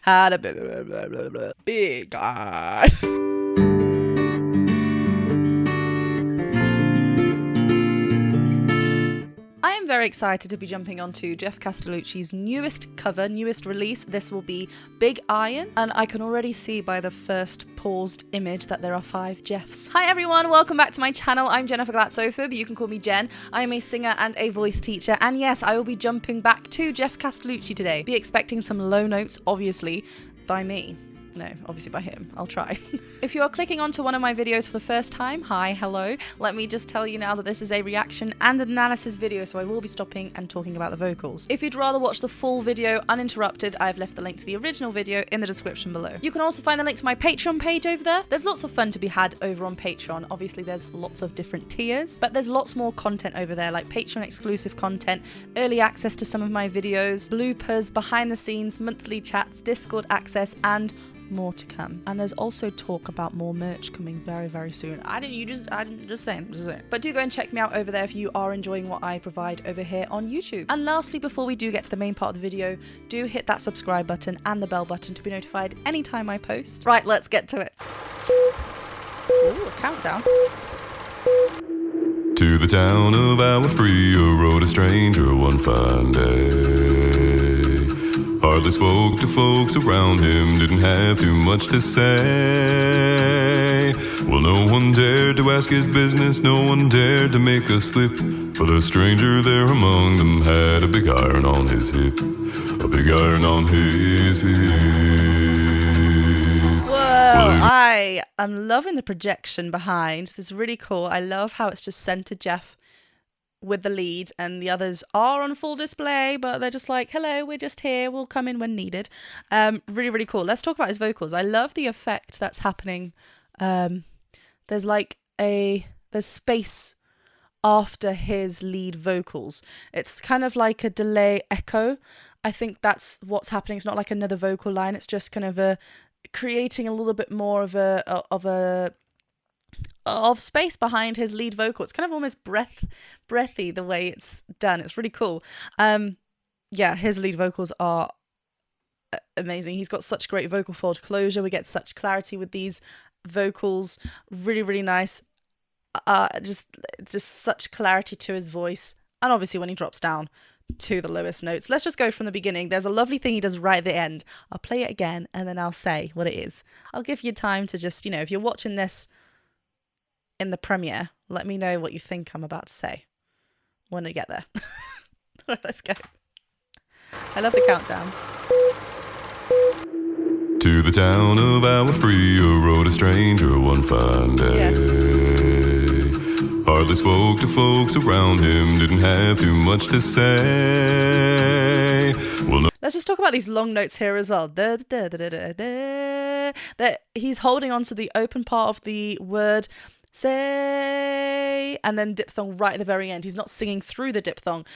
had a big guy. I am very excited to be jumping onto Geoff Castellucci's newest release. This will be Big Iron, and I can already see by the first paused image that there are 5 Geoffs. Hi everyone, welcome back to my channel. I'm Jennifer Glatzhofer, but you can call me Jen. I am a singer and a voice teacher, and yes, I will be jumping back to Geoff Castellucci today. Be expecting some low notes, obviously, by me. No, obviously by him. I'll try. If you are clicking onto one of my videos for the first time, hi, hello. Let me just tell you now that this is a reaction and analysis video, so I will be stopping and talking about the vocals. If you'd rather watch the full video uninterrupted, I've left the link to the original video in the description below. You can also find the link to my Patreon page over there. There's lots of fun to be had over on Patreon. Obviously, there's lots of different tiers, but there's lots more content over there, like Patreon exclusive content, early access to some of my videos, bloopers, behind the scenes, monthly chats, Discord access, and more to come. And there's also talk about more merch coming very, very soon. I'm just saying. But do go and check me out over there if you are enjoying what I provide over here on YouTube. And lastly, before we do get to the main part of the video, do hit that subscribe button and the bell button to be notified anytime I post. Right, let's get to it. Ooh, a countdown. To the town of our free rode a stranger one fine day. Hardly spoke to folks around him, didn't have too much to say. Well, no one dared to ask his business, no one dared to make a slip, for the stranger there among them had a big iron on his hip, a big iron on his hip. Whoa, I am loving the projection behind. This is really cool. I love how it's just centered Geoff with the lead, and the others are on full display, but they're just like, hello, we're just here, we'll come in when needed. Really, really cool. Let's talk about his vocals. I love the effect that's happening. There's space after his lead vocals. It's kind of like a delay echo. I think that's what's happening. It's not like another vocal line. It's just kind of creating a little bit more of space behind his lead vocal. It's kind of almost breathy the way it's done. It's really cool. Yeah, his lead vocals are amazing. He's got such great vocal fold closure. We get such clarity with these vocals. Really, really nice. Just such clarity to his voice. And obviously when he drops down to the lowest notes. Let's just go from the beginning. There's a lovely thing he does right at the end. I'll play it again and then I'll say what it is. I'll give you time to just, if you're watching this in the premiere, let me know what you think I'm about to say when I get there. Let's go. I love the countdown. To the town of our free rode a stranger one fine day. Hardly spoke to folks around him, didn't have too much to say. Well, no. Let's just talk about these long notes here as well. That he's holding on to the open part of the word say, and then diphthong right at the very end. He's not singing through the diphthong,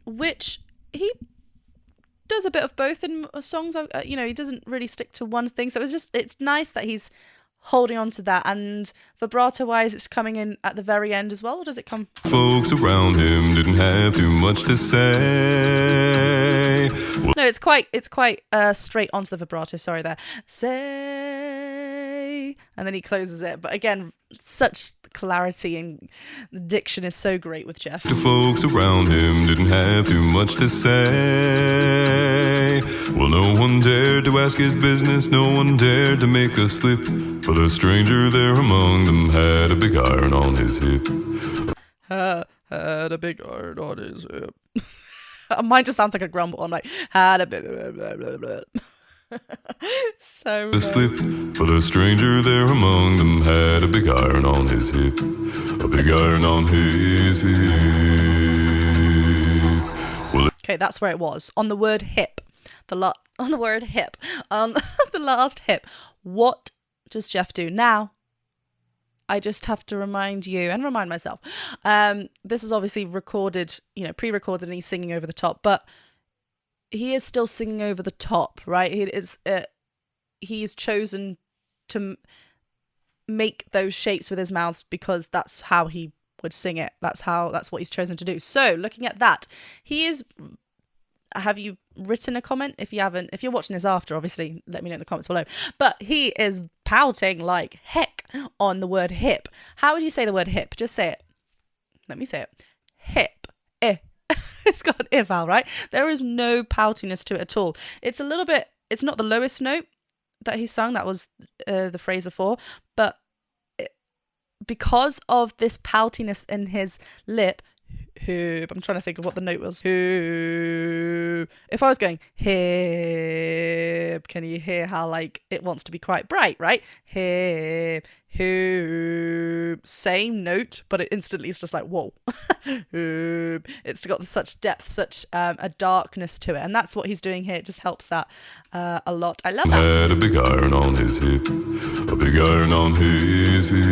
which he does a bit of both in songs. He doesn't really stick to one thing, so it's nice that he's holding on to that. And vibrato wise, it's coming in at the very end as well, or does it come? Folks around him didn't have too much to say. No, it's quite straight onto the vibrato. Sorry there. Say, and then he closes it. But again, such clarity, and the diction is so great with Geoff. The folks around him didn't have too much to say. Well, no one dared to ask his business, no one dared to make a slip, for the stranger there among them had a big iron on his hip. Had a big iron on his hip. Mine just sounds like a grumble. I'm like, had a big blah, blah, blah, blah. So a slip, for the stranger there among them had a big iron on his hip, a big iron on his hip. Well, okay, that's where it was, on the word hip. On the word hip, on the last hip. What does Geoff do now? I just have to remind you and remind myself. This is obviously recorded, pre-recorded, and he's singing over the top, but he is still singing over the top, right? He's chosen to make those shapes with his mouth because that's how he would sing it. That's what he's chosen to do. So looking at that, he is have you written a comment? If you haven't, if you're watching this after, obviously, let me know in the comments below. But he is pouting like heck on the word hip. How would you say the word hip? Just say it. Let me say it. Hip. It's got an I vowel, right? There is no poutiness to it at all. It's a little bit, it's not the lowest note that he sung. That was the phrase before. But because of this poutiness in his lip, hoop. I'm trying to think of what the note was. Hoop. If I was going hip, can you hear how like it wants to be quite bright, right? Hip, hoop. Same note, but it instantly is just like whoa. Hoop. It's got such depth, such a darkness to it, and that's what he's doing here. It just helps that a lot. I love that. Had a big iron on his hip, a big iron on his hip.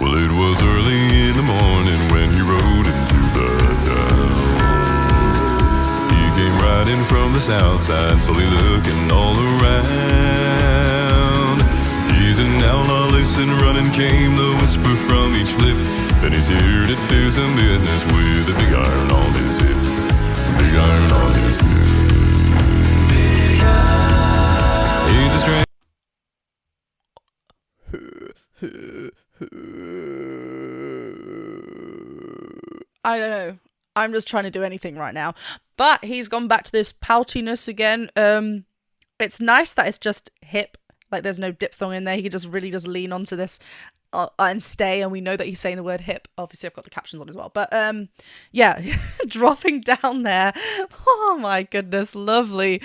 Well, it was early in the morning when he rode into the town. He came riding from the south side, slowly looking all around. He's an outlaw, listen, running came the whisper from each lip. Then he's here to do some business with a big iron on his hip. Big iron on his hip. Big iron. He's a strange. I don't know. I'm just trying to do anything right now. But he's gone back to this poutiness again. It's nice that it's just hip. Like there's no diphthong in there. He could just really just lean onto this and stay. And we know that he's saying the word hip. Obviously, I've got the captions on as well. But yeah, dropping down there. Oh my goodness, lovely.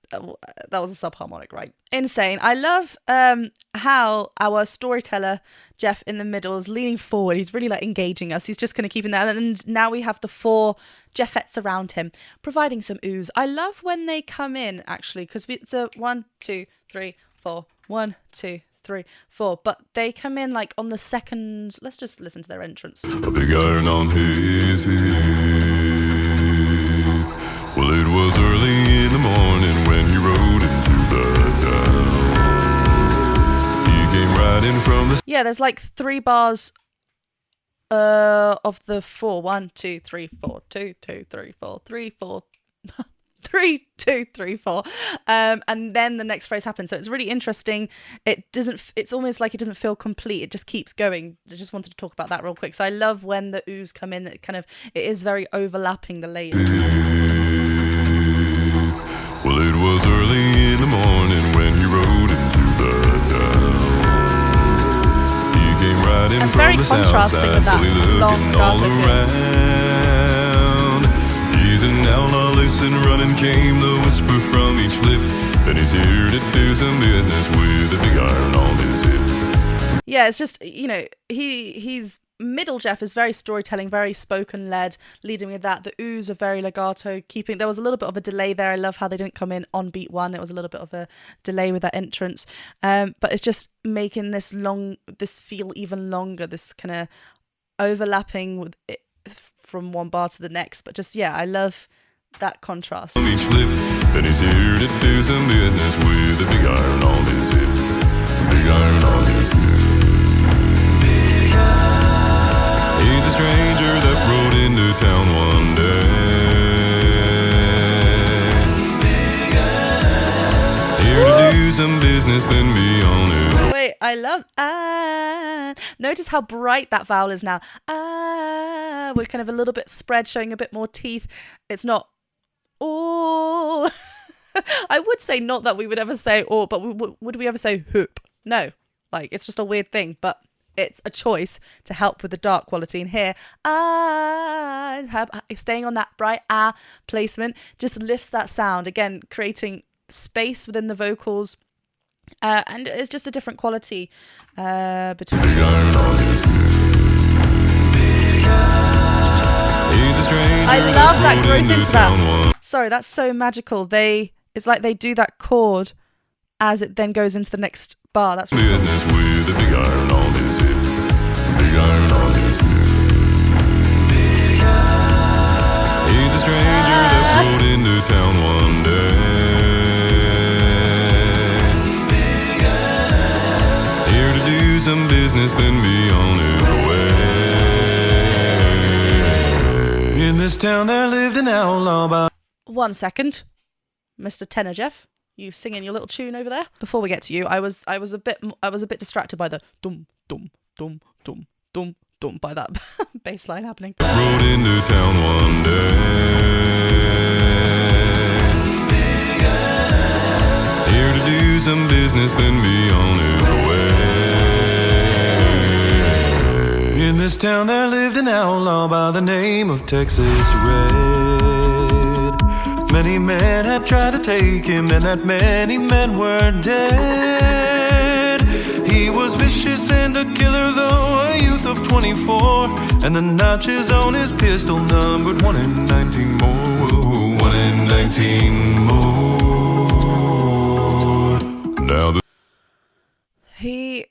That was a subharmonic, right? Insane. I love how our storyteller Geoff in the middle is leaning forward. He's really like engaging us. He's just kind of keeping that. And now we have the 4 Geoffettes around him, providing some ooze. I love when they come in actually, because it's a 1, 2, 3, 4. 1, 2, 3, 4. But they come in like on the second. Let's just listen to their entrance. A big iron on his hip. Well, it was early in the morning when he rode into the town. He came riding from the... Yeah, there's like 3 bars of the 4. 1, 2, 3, 4. 2, 2, 3, 4. 3, 4. 3, 2, 3, 4. And then the next phrase happens. So it's really interesting. It's almost like it doesn't feel complete. It just keeps going. I just wanted to talk about that real quick. So I love when the ooze come in. It is very overlapping the layers. Well, it was early in the morning when he rode into the town. He came riding and from the south side, slowly looking all around. He's an outlaw, listen, running came the whisper from each lip. Then he's here to do some business with a big iron on his hip. Yeah, it's just, you know, he's... Middle Geoff is very storytelling, very spoken led, leading with that. The ooze are very legato, there was a little bit of a delay there. I love how they didn't come in on beat 1. It was a little bit of a delay with that entrance. But it's just making this feel even longer, this kind of overlapping with it from one bar to the next. But just, yeah, I love that contrast. On each lip, then he's here to do some business with a big iron on his hip. Big iron on his hip. Big iron. He's a stranger that rode into town one day. Here to do some business, then be on it. Wait, I love Notice how bright that vowel is now. We're kind of a little bit spread, showing a bit more teeth. It's not oh. I would say not that we would ever say oh, but would we ever say hoop? No, like it's just a weird thing, but it's a choice to help with the dark quality. And here, staying on that bright placement just lifts that sound. Again, creating space within the vocals. And it's just a different quality between... I love that growth into that. Sorry, that's so magical. It's like they do that chord as it then goes into the next bar. That's really cool. Business with a big iron on his hip. Big iron on his hip. Big iron. He's a stranger that rode into town one day. Big iron. Here to do some business, then be on his way. In the this town there lived an outlaw by... 1 second, Mr. Tenor Geoff. You singing your little tune over there? Before we get to you, I was a bit distracted by the dum dum dum dum dum dum by that bass line happening. Rode into town one day, here to do some business, then be on his way. In this town there lived an outlaw by the name of Texas Red. Many men had tried to take him, and that many men were dead. He was vicious and a killer, though a youth of 24, and the notches on his pistol numbered 1 in 19 more. 1 in 19 more. Now the He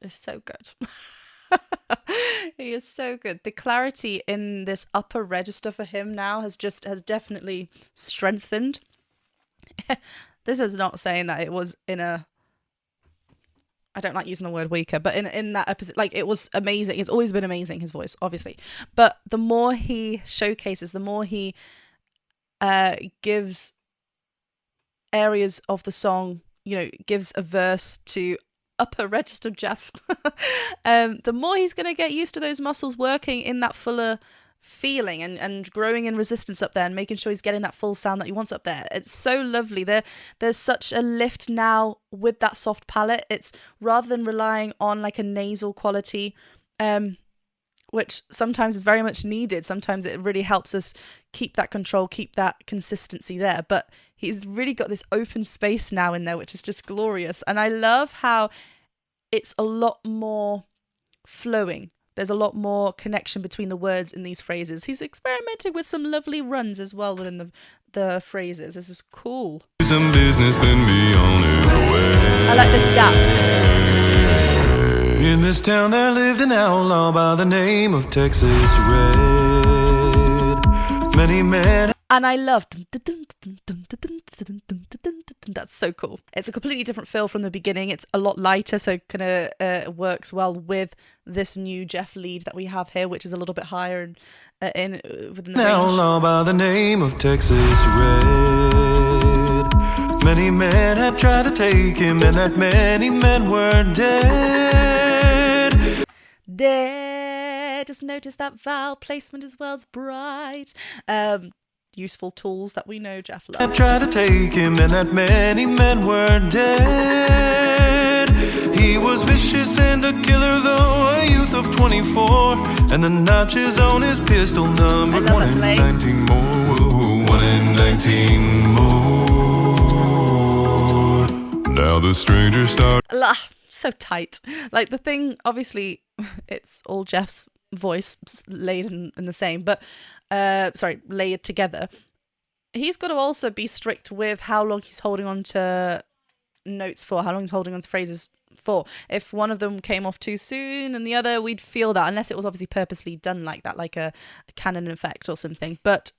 is so good. He is so good. The clarity in this upper register for him now has definitely strengthened. This is not saying that it was in a... I don't like using the word weaker, but in that opposite, like, it was amazing. It's always been amazing, his voice, obviously. But the more he showcases, the more he gives areas of the song, gives a verse to upper register Geoff, the more he's going to get used to those muscles working in that fuller feeling and growing in resistance up there and making sure he's getting that full sound that he wants up there. It's so lovely. There's such a lift now with that soft palate. It's rather than relying on like a nasal quality, which sometimes is very much needed. Sometimes it really helps us keep that control, keep that consistency there. But he's really got this open space now in there, which is just glorious. And I love how it's a lot more flowing. There's a lot more connection between the words in these phrases. He's experimented with some lovely runs as well within the phrases. This is cool. some business, then be on his way. I like this gap. In this town there lived an outlaw by the name of Texas Red. Many men... And I loved... That's so cool. It's a completely different feel from the beginning. It's a lot lighter, so kind of works well with this new Geoff lead that we have here, which is a little bit higher and within the range. Outlaw by the name of Texas Red. Many men had tried to take him, and that many men were dead. Dead. Just notice that vowel placement as well as bright. Useful tools that we know Geoff loves. I tried to take him, and that many men were dead. He was vicious and a killer, though a youth of 24, and the notches on his pistol numbered 1 in 19 more. 1 in 19 more. Now the stranger started. So tight. Like the thing, obviously, it's all Geoff's voice laid in the same, but layered together. He's got to also be strict with how long he's holding on to notes for, how long he's holding on to phrases for. If one of them came off too soon and the other, we'd feel that, unless it was obviously purposely done like that, like a canon effect or something. But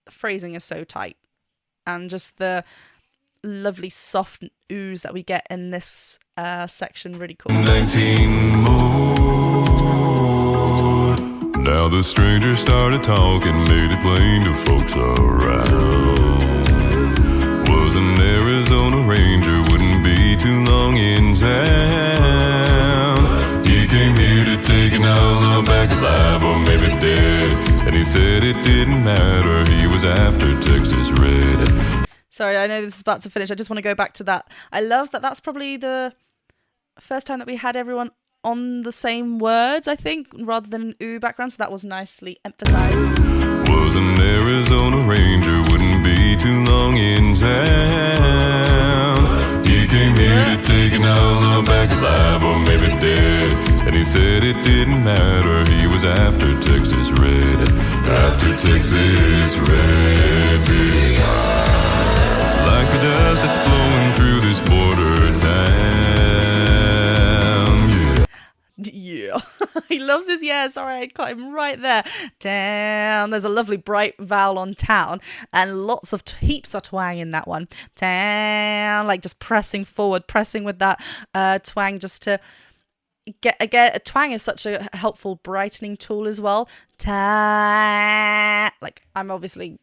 the phrasing is so tight, and just the lovely soft ooze that we get in this section, really cool. 19 more. Now the stranger started talking, made it plain to folks around. Was an Arizona ranger, wouldn't be too long in town. He came here to take an outlaw back alive, or maybe dead. And he said it didn't matter, he was after Texas Red. Sorry, I know this is about to finish. I just want to go back to that. I love that that's probably the first time that we had everyone on the same words, I think, rather than an ooh background, so that was nicely emphasized. Was an Arizona ranger, wouldn't be too long in town. He came here to take an outlaw back alive, or maybe dead. And he said it didn't matter, he was after Texas Red. After Texas Red. Like the dust that's blowing through this border town. Yeah. He loves his yeah. Sorry, I caught him right there. Town. There's a lovely bright vowel on town, and lots of heaps of twang in that one. Town, like just pressing forward, pressing with that twang, just to again, a twang is such a helpful brightening tool as well. Like, I'm obviously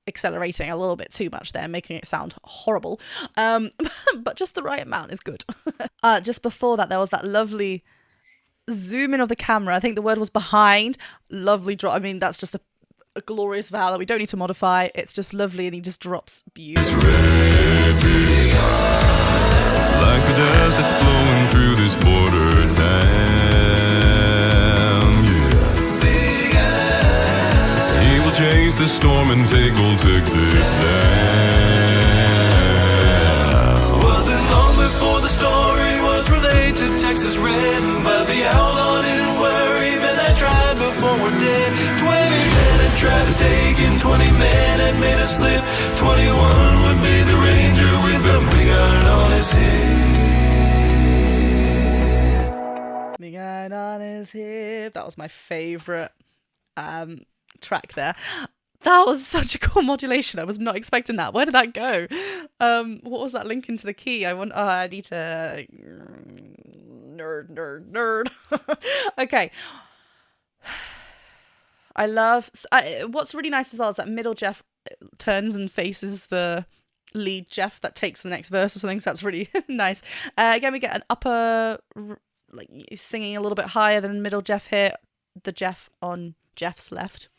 accelerating a little bit too much there, making it sound horrible. But just the right amount is good. Just before that, there was that lovely zoom in of the camera. I think the word was behind. Lovely drop. I mean, that's just a glorious vowel that we don't need to modify. It's just lovely, and he just drops beautifully. Like the dust that's blowing through this border town, yeah. He will chase the storm and take old Texas down. Wasn't long before the story was relayed to Texas Red, but the outlaw didn't worry, man, that tried before we're dead. 20 men had tried to take him, 20 men had made a slip. 21 would be the ranger with the big iron on his head. Big iron on his hip. That was my favourite track there. That was such a cool modulation. I was not expecting that. Where did that go? What was that link into the key? I need to... Nerd. Okay. I love... what's really nice as well is that middle Geoff turns and faces the lead Geoff that takes the next verse or something. So that's really nice. Again, we get an upper... like singing a little bit higher than middle Geoff here. The Geoff on Geoff's left.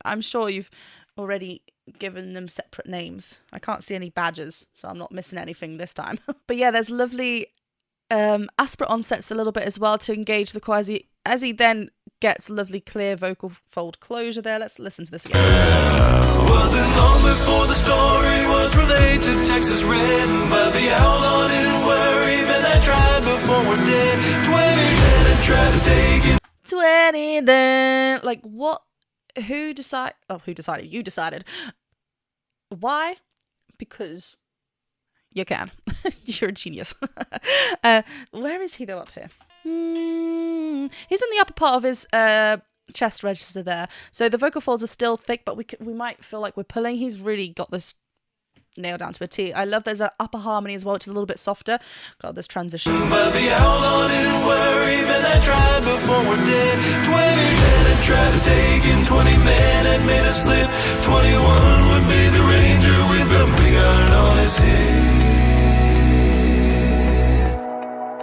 I'm sure you've already given them separate names. I can't see any badges, so I'm not missing anything this time. But yeah, there's lovely aspirate onsets a little bit as well to engage the choir as he then gets lovely clear vocal fold closure there. Let's listen to this again. Wasn't long before the story was relayed to Texas Red, but the outlaw didn't worry, man, that tried before we're dead. 20 men had tried to take him. 20 then. Like, what? Who decided? You decided. Why? Because you can. You're a genius. Where is he though up here? He's in the upper part of his chest register there. So the vocal folds are still thick, but we might feel like we're pulling. He's really got this nailed down to a T. I love there's an upper harmony as well, which is a little bit softer. Got this transition. But the outlaw didn't worry, man, that tried before we're dead. 20 men had tried to take him, 20 men had made a slip. 21 would be the ranger with the big iron on his head.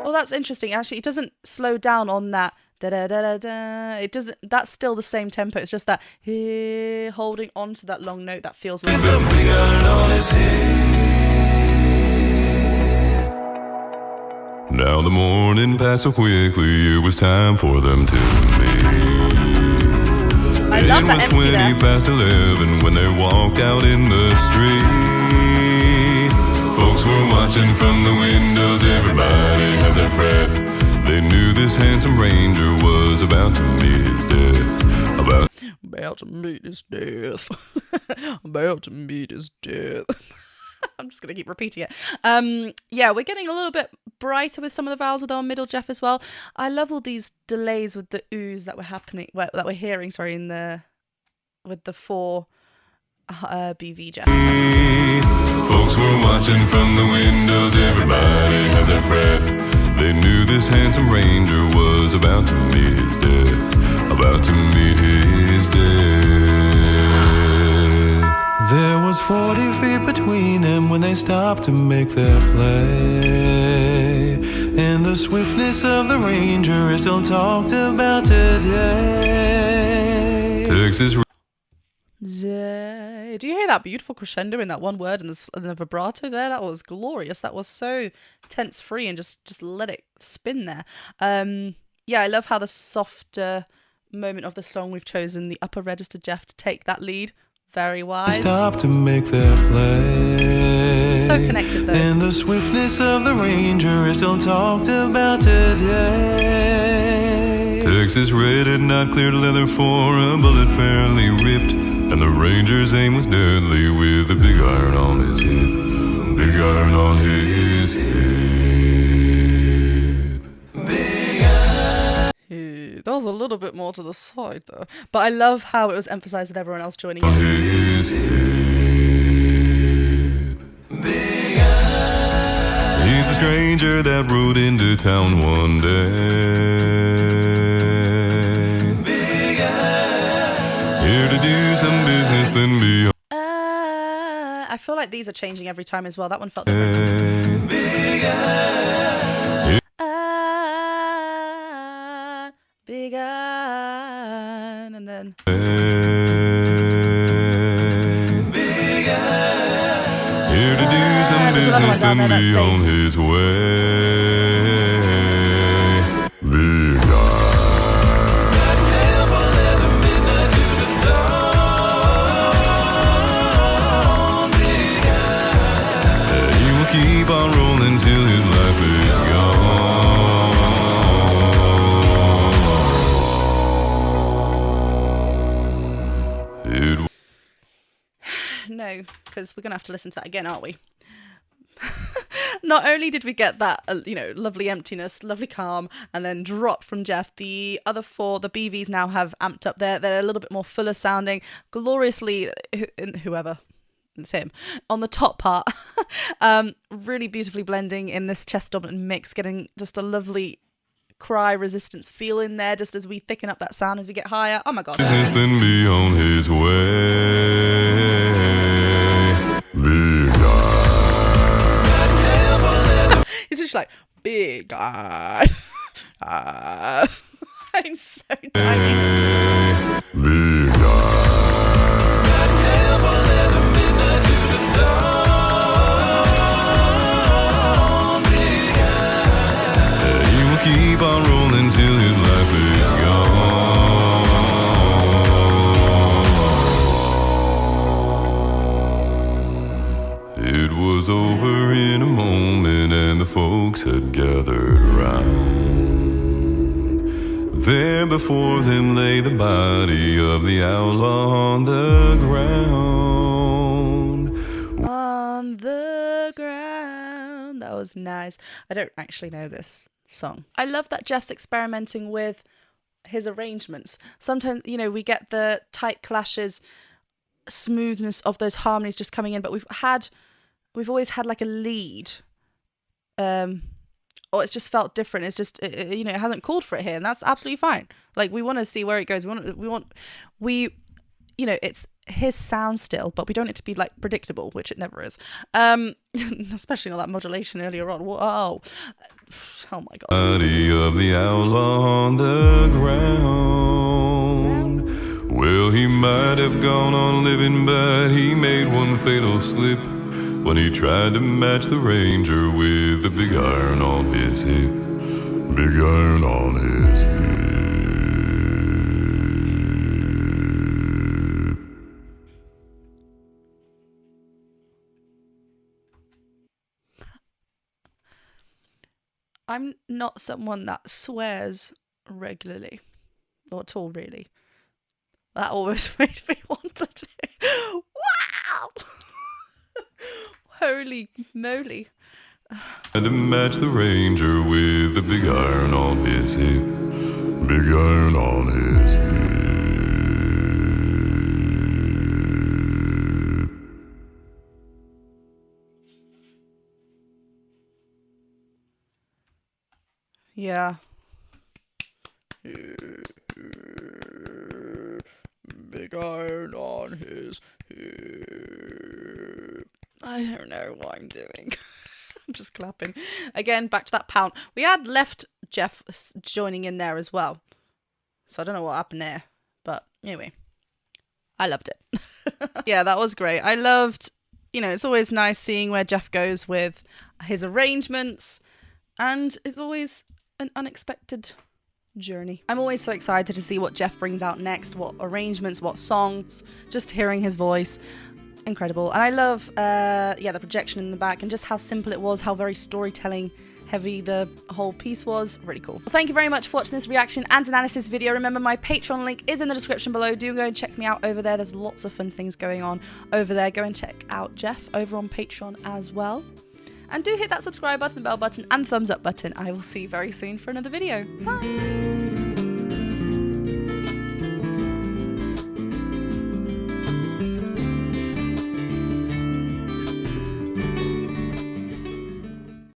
Well, that's interesting. Actually, it doesn't slow down on that. Da da da da da. It doesn't. That's still the same tempo. It's just that here holding on to that long note that feels like. With the big iron on his head. Now the morning passed so quickly, it was time for them to meet. I love that It was empty 20 there. past 11 when they walked out in the street. Folks were watching from the windows, everybody had their breath. They knew this handsome ranger was about to meet his death. About to meet his death. About to meet his death. I'm just going to keep repeating it. Yeah, we're getting a little bit brighter with some of the vowels with our middle Geoff as well. I love all these delays with the oohs that we're hearing, in with the four BV Geoff. folks were watching from the windows, everybody had their breath. They knew this handsome ranger was about to meet his death. About to meet his death. There was 40 feet between them when they stopped to make their play. And the swiftness of the ranger is still talked about today. Texas. Do you hear that beautiful crescendo in that one word and the vibrato there? That was glorious. That was so tense free and just let it spin there. Yeah, I love how the softer moment of the song we've chosen the upper register Geoff to take that lead. Very wise. Stop to make their play. So connected though. And the swiftness of the ranger is still talked about today. Texas red had not cleared leather for a bullet fairly ripped, and the ranger's aim was deadly with a big iron on his hip. Big iron on his hip. Big iron. That was a little bit more to the side though. But I love how it was emphasized with everyone else joining On in. his hip. Big iron. He's a stranger that rode into town one day. Big eye. Here to do some business, then be. I feel like these are changing every time as well. That one felt different. Big eye. Big eye. And then. Big eye. Here to do some business, then be on his way. Big eye. Keep on rolling till his life is gone. No, because we're going to have to listen to that again, aren't we? Not only did we get that, lovely emptiness, lovely calm, and then drop from Geoff, the other four, the BVs now have amped up there. They're a little bit more fuller sounding, gloriously, whoever. It's him on the top part. Really beautifully blending in this chest dominant mix, getting just a lovely cry resistance feel in there just as we thicken up that sound as we get higher. Oh my god. Business then be on his way. Big eye. It's just like big eye. I'm so tiny. Big eye. Keep on rolling till his life is gone. It was over in a moment and the folks had gathered round. There before them lay the body of the outlaw on the ground. On the ground. That was nice. I don't actually know this song. I love that Geoff's experimenting with his arrangements. Sometimes, we get the tight clashes, smoothness of those harmonies just coming in, but we've always had like a lead, or it's just felt different. It's just, it hasn't called for it here, and that's absolutely fine. Like, we want to see where it goes. It's his sound still, but we don't want it to be like predictable, which it never is. Especially all that modulation earlier on. Whoa. Oh my god. Body of the outlaw on the ground. Well, he might have gone on living, but he made one fatal slip when he tried to match the ranger with the big iron on his hip. Big iron on his hip. I'm not someone that swears regularly, or at all, really. That almost made me want to do. Wow! Holy moly. And to match the ranger with the big iron on his hip. Big iron on his hip. Yeah. Big iron on his hip. I don't know what I'm doing. I'm just clapping. Again, back to that pound. We had left Geoff joining in there as well. So I don't know what happened there. But anyway, I loved it. Yeah, that was great. I loved, it's always nice seeing where Geoff goes with his arrangements. And it's always an unexpected journey. I'm always so excited to see what Geoff brings out next, what arrangements, what songs, just hearing his voice. Incredible. And I love the projection in the back and just how simple it was, how very storytelling heavy the whole piece was. Really cool. Well, thank you very much for watching this reaction and analysis video. Remember, my Patreon link is in the description below. Do go and check me out over there. There's lots of fun things going on over there. Go and check out Geoff over on Patreon as well. And do hit that subscribe button, the bell button, and thumbs up button. I will see you very soon for another video. Bye!